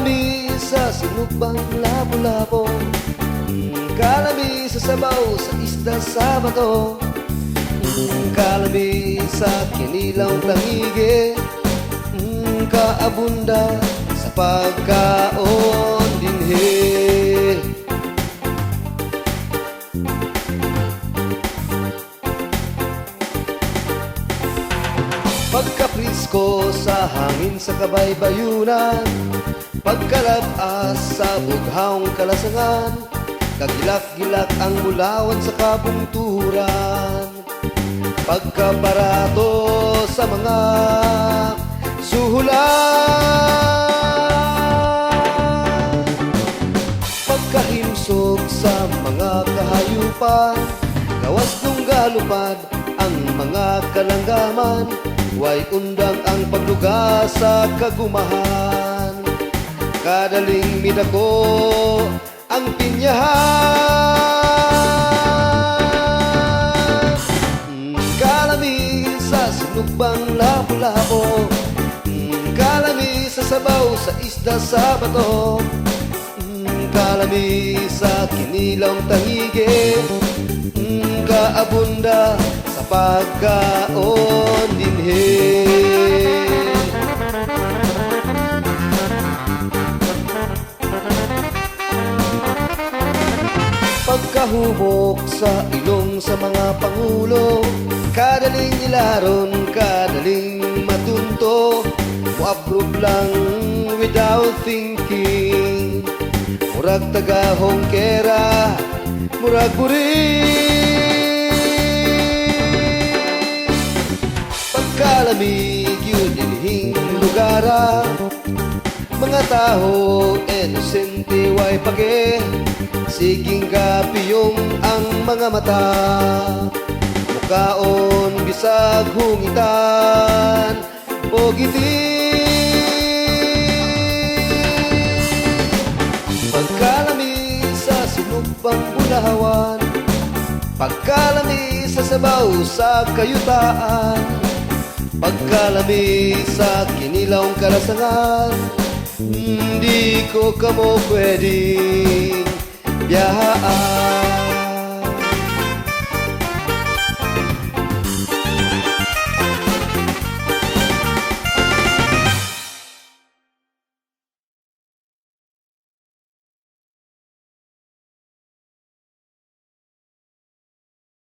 Kalami sa sinugbang labo-labo, kalami sa sabaw, sa isda sa bato, kalami sa kinilaw tangige, kaabunda sa pagkaon dinhi. Pagkaprisko sa hangin sa kabaybayunan, pagkalabas sa bughawng kalasangan, kagilak-gilak ang bulawan sa kabungturan. Pagkabarato sa mga suhulan, pagkahimsog sa mga kahayupan, gawas nung galupad ang mga kalanggaman, way undang ang pagluga sa kagumahan. Kadaling midako ang pinyahan, kalami sa sinugbang labo-labo, kalami sa sabaw, sa isda sa bato, kalami sa kinilawng tahige, kaabunda sa pagkaon dinhi. Pagkahubok sa ilong sa mga pangulo, kadaling ilaron, kadaling matunto, mo-approve lang without thinking. Murag taga-hongkera, murag buring. Pagkalamig yun dinhing lugara, mga tao inosente way pake, siging kapiyong ang mga mata, mukaon bisag hungitan o giti. Pagkalami sa sinugbang bulawan, pagkalami sa sabaw sa kayutaan, pagkalami sa kinilawng kalasangan, hindi ko kamo pwedeng biyahaan.